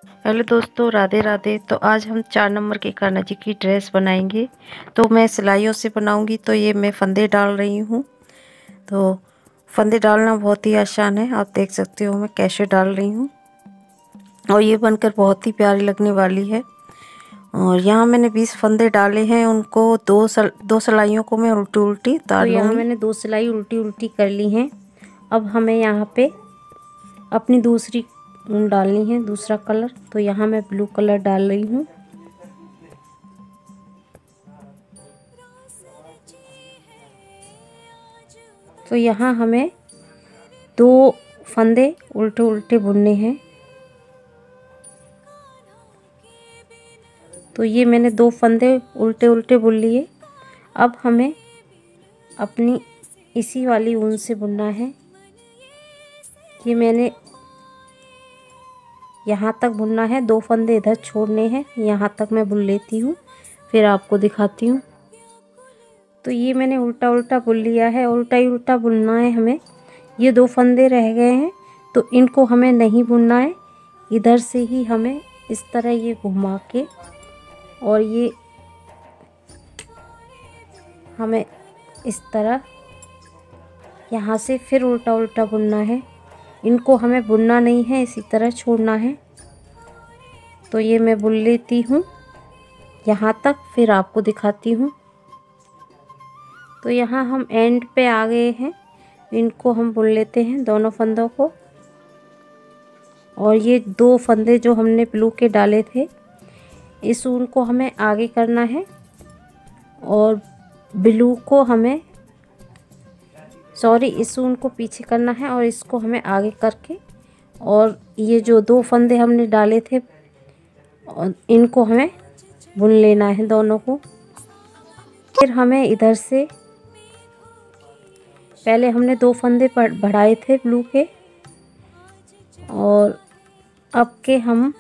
Hello दोस्तों, राधे राधे। तो आज हम 4 नंबर की कान्हा जी की ड्रेस बनाएंगे। तो मैं सिलाइयों से बनाऊंगी। तो ये मैं फंदे डाल रही हूँ। तो फंदे डालना बहुत ही आसान है, आप देख सकते हो मैं कैसे डाल रही हूँ। और ये बनकर बहुत ही प्यारी लगने वाली है। और यहाँ मैंने 20 फंदे डाले हैं, उनको दो सिलाइयों को मैं उल्टी उल्टी तो डाल यहाँ लूँगी। मैंने 2 सिलाई उल्टी उल्टी कर ली हैं। अब हमें यहाँ पे अपनी दूसरी ऊन डालनी है, दूसरा कलर। तो यहाँ मैं ब्लू कलर डाल रही हूँ। तो यहाँ हमें 2 फंदे उल्टे उल्टे बुनने हैं। तो ये मैंने 2 फंदे उल्टे उल्टे बुन लिए। अब हमें अपनी इसी वाली ऊन से बुनना है। ये मैंने यहाँ तक बुनना है, 2 फंदे इधर छोड़ने हैं। यहाँ तक मैं बुन लेती हूँ, फिर आपको दिखाती हूँ। तो ये मैंने उल्टा उल्टा बुन लिया है, उल्टा ही उल्टा बुनना है हमें। ये 2 फंदे रह गए हैं, तो इनको हमें नहीं बुनना है। इधर से ही हमें इस तरह ये घुमा के, और ये हमें इस तरह यहाँ से फिर उल्टा उल्टा बुनना है। इनको हमें बुनना नहीं है, इसी तरह छोड़ना है। तो ये मैं बुन लेती हूँ यहाँ तक, फिर आपको दिखाती हूँ। तो यहाँ हम एंड पे आ गए हैं। इनको हम बुन लेते हैं दोनों फंदों को। और ये 2 फंदे जो हमने ब्लू के डाले थे, इस ऊन को हमें आगे करना है, और ब्लू को हमें इस ऊन को पीछे करना है, और इसको हमें आगे करके, और ये जो 2 फंदे हमने डाले थे, और इनको हमें बुन लेना है दोनों को। फिर हमें इधर से पहले हमने 2 फंदे बढ़ाए थे ब्लू के, और अब के हम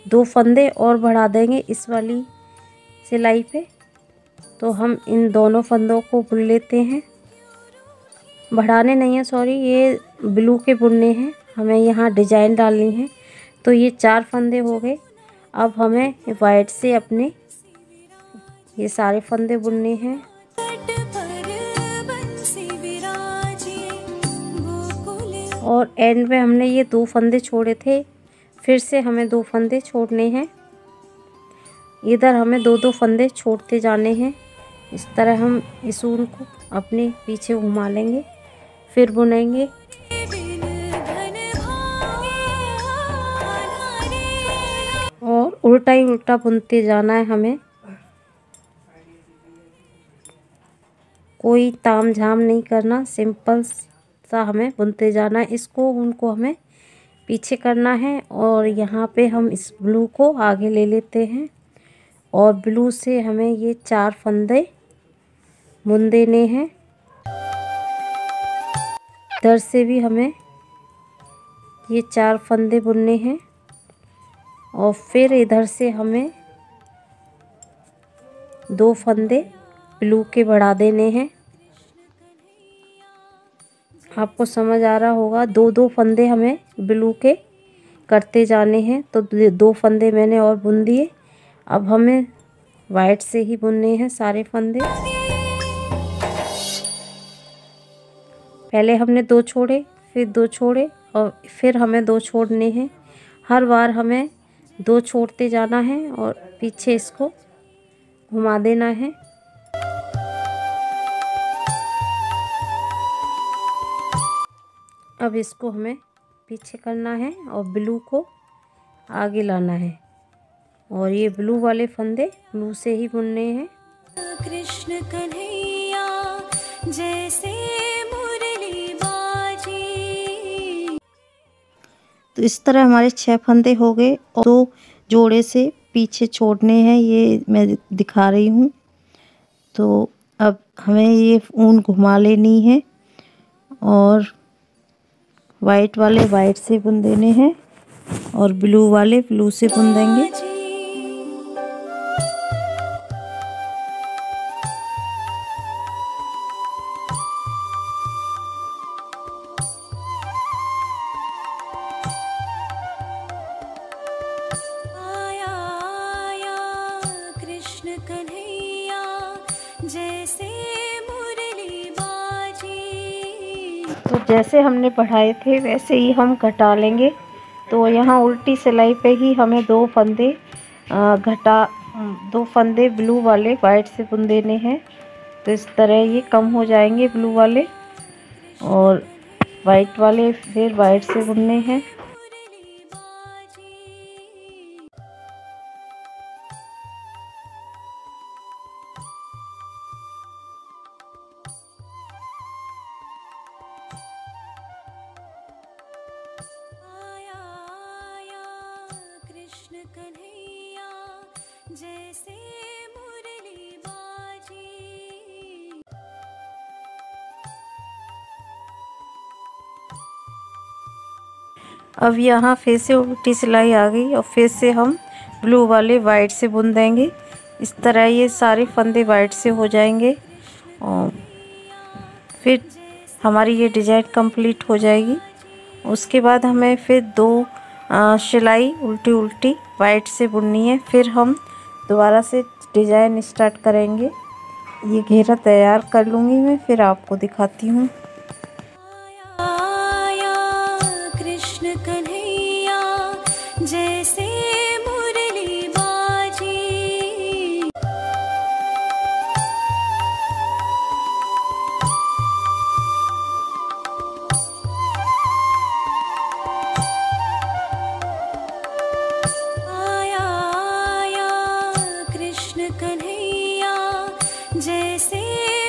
2 फंदे और बढ़ा देंगे इस वाली सिलाई पे। तो हम इन दोनों फंदों को बुन लेते हैं। बढ़ाने नहीं है, ये ब्लू के बुनने हैं, हमें यहाँ डिजाइन डालनी है। तो ये 4 फंदे हो गए। अब हमें वाइट से अपने ये सारे फंदे बुनने हैं। और एंड में हमने ये 2 फंदे छोड़े थे, फिर से हमें 2 फंदे छोड़ने हैं। इधर हमें 2-2 फंदे छोड़ते जाने हैं। इस तरह हम इस ऊन को अपने पीछे घुमा लेंगे, फिर बुनेंगे। और उल्टा ही उल्टा बुनते जाना है हमें, कोई ताम झाम नहीं करना, सिंपल सा हमें बुनते जाना है। इसको उनको हमें पीछे करना है, और यहाँ पे हम इस ब्लू को आगे ले लेते हैं, और ब्लू से हमें ये 4 फंदे बुन देने हैं। इधर से भी हमें ये 4 फंदे बुनने हैं, और फिर इधर से हमें 2 फंदे ब्लू के बढ़ा देने हैं। आपको समझ आ रहा होगा, 2-2 फंदे हमें ब्लू के करते जाने हैं। तो 2 फंदे मैंने और बुन दिए। अब हमें वाइट से ही बुनने हैं सारे फंदे। पहले हमने 2 छोड़े, फिर 2 छोड़े, और फिर हमें 2 छोड़ने हैं। हर बार हमें 2 छोड़ते जाना है, और पीछे इसको घुमा देना है। अब इसको हमें पीछे करना है, और ब्लू को आगे लाना है, और ये ब्लू वाले फंदे ब्लू से ही बुनने हैं। कृष्ण कन्हैया जैसे मुरली बाजी। तो इस तरह हमारे 6 फंदे हो गए, और 2 जोड़े से पीछे छोड़ने हैं, ये मैं दिखा रही हूँ। तो अब हमें ये ऊन घुमा लेनी है, और वाइट वाले वाइट से बुन देने हैं, और ब्लू वाले ब्लू से बुन देंगे। तो जैसे हमने बढ़ाए थे वैसे ही हम घटा लेंगे। तो यहाँ उल्टी सिलाई पे ही हमें 2 फंदे ब्लू वाले वाइट से बुन देने हैं। तो इस तरह ये कम हो जाएंगे ब्लू वाले, और वाइट वाले फिर वाइट से बुनने हैं। कन्हैया जैसे मुरली बाजी। अब यहाँ फिर से उल्टी सिलाई आ गई और फिर से हम ब्लू वाले वाइट से बुन देंगे। इस तरह ये सारे फंदे वाइट से हो जाएंगे और फिर हमारी ये डिज़ाइन कंप्लीट हो जाएगी। उसके बाद हमें फिर 2 सिलाई उल्टी उल्टी वाइट से बुननी है। फिर हम दोबारा से डिज़ाइन स्टार्ट करेंगे। ये घेरा तैयार कर लूँगी मैं, फिर आपको दिखाती हूँ। कृष्ण कन्हैया जैसे मुरली बाजी। आया आया कृष्ण कन्हैया जैसे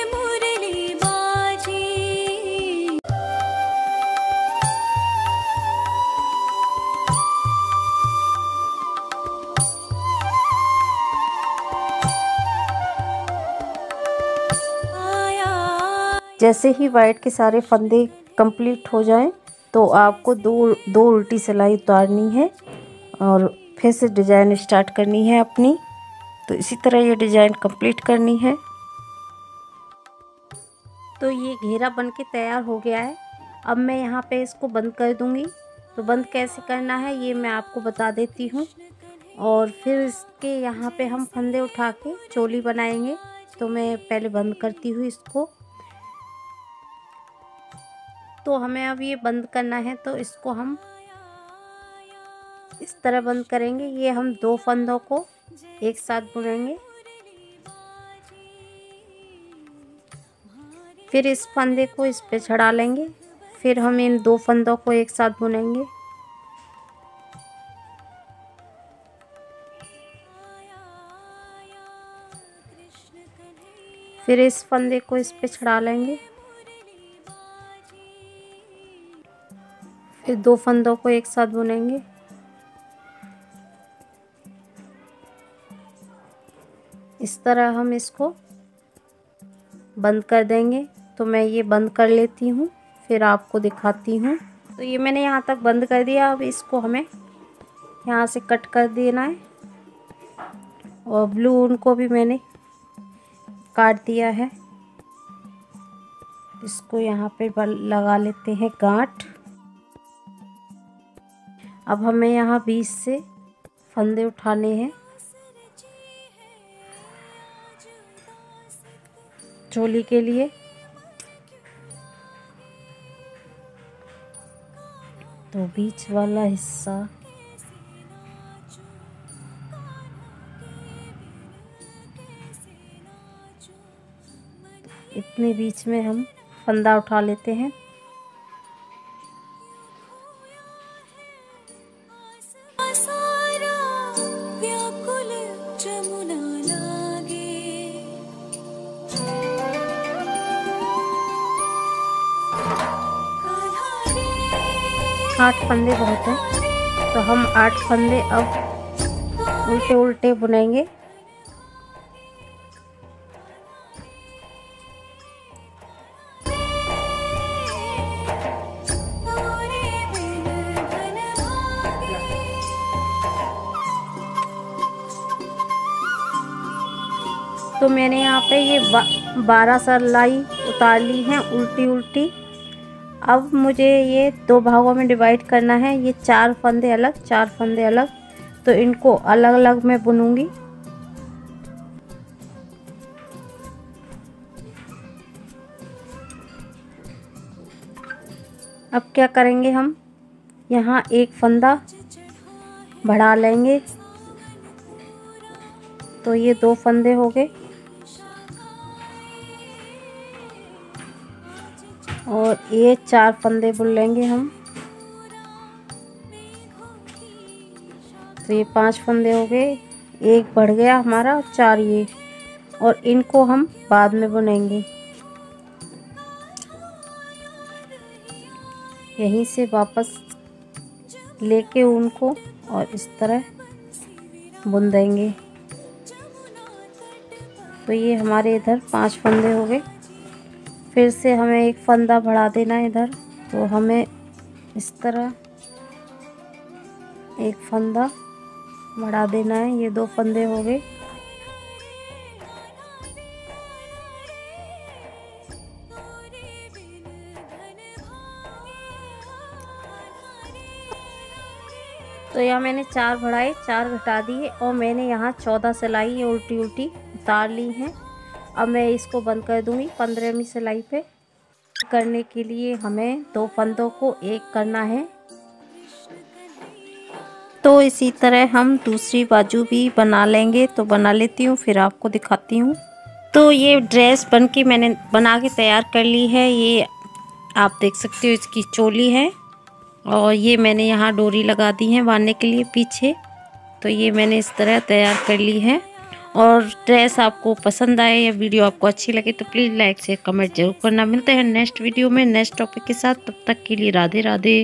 मुरली बाजी। जैसे ही वाइट के सारे फंदे कंप्लीट हो जाएं तो आपको दो उल्टी सिलाई उतारनी है और फिर से डिज़ाइन स्टार्ट करनी है अपनी। तो इसी तरह ये डिज़ाइन कंप्लीट करनी है। तो ये घेरा बन के तैयार हो गया है। अब मैं यहाँ पे इसको बंद कर दूँगी। तो बंद कैसे करना है ये मैं आपको बता देती हूँ। और फिर इसके यहाँ पे हम फंदे उठा के चोली बनाएंगे। तो मैं पहले बंद करती हूँ इसको। तो हमें अब ये बंद करना है, तो इसको हम इस तरह बंद करेंगे। ये हम 2 फंदों को एक साथ बुनेंगे। फिर इस फंदे को इस पे चढ़ा लेंगे। फिर हम इन 2 फंदों को एक साथ बुनेंगे। फिर इस फंदे को इस पे चढ़ा लेंगे। फिर 2 फंदों को एक साथ बुनेंगे। इस तरह हम इसको बंद कर देंगे। तो मैं ये बंद कर लेती हूँ, फिर आपको दिखाती हूँ। तो ये मैंने यहाँ तक बंद कर दिया। अब इसको हमें यहाँ से कट कर देना है। और ब्लू ऊन को भी मैंने काट दिया है। इसको यहाँ पे लगा लेते हैं गांठ। अब हमें यहाँ बीच से फंदे उठाने हैं चोली के लिए। तो बीच वाला हिस्सा इतने बीच में हम फंदा उठा लेते हैं। आठ फंदे बहुत हैं, तो हम 8 फंदे अब उल्टे उल्टे बुनेंगे। तो मैंने यहाँ पे ये 12 सिलाई उतार ली हैं उल्टी उल्टी। अब मुझे ये 2 भागों में डिवाइड करना है। ये 4 फंदे अलग 4 फंदे अलग, तो इनको अलग अलग मैं बुनूंगी। अब क्या करेंगे, हम यहाँ एक फंदा बढ़ा लेंगे। तो ये 2 फंदे हो गए और ये 4 फंदे बुन लेंगे हम। तो ये 5 फंदे हो गए, एक बढ़ गया हमारा, 4 ये, और इनको हम बाद में बुनेंगे। यहीं से वापस लेके उनको और इस तरह बुन देंगे। तो ये हमारे इधर 5 फंदे हो गए। फिर से हमें एक फंदा बढ़ा देना है इधर। तो हमें इस तरह एक फंदा बढ़ा देना है। ये 2 फंदे हो गए। तो यहाँ मैंने 4 बढ़ाए, 4 घटा दिए और मैंने यहाँ 14 सिलाई उल्टी उल्टी उतार ली हैं। अब मैं इसको बंद कर दूंगी 15वीं सिलाई पे। करने के लिए हमें 2 फंदों को एक करना है। तो इसी तरह हम दूसरी बाजू भी बना लेंगे। तो बना लेती हूँ, फिर आपको दिखाती हूँ। तो ये ड्रेस मैंने बना के तैयार कर ली है। ये आप देख सकते हो, इसकी चोली है और ये मैंने यहाँ डोरी लगा दी है बांधने के लिए पीछे। तो ये मैंने इस तरह तैयार कर ली है। और ड्रेस आपको पसंद आए या वीडियो आपको अच्छी लगे तो प्लीज़ लाइक शेयर कमेंट जरूर करना। मिलते हैं नेक्स्ट वीडियो में नेक्स्ट टॉपिक के साथ। तब तक के लिए राधे राधे।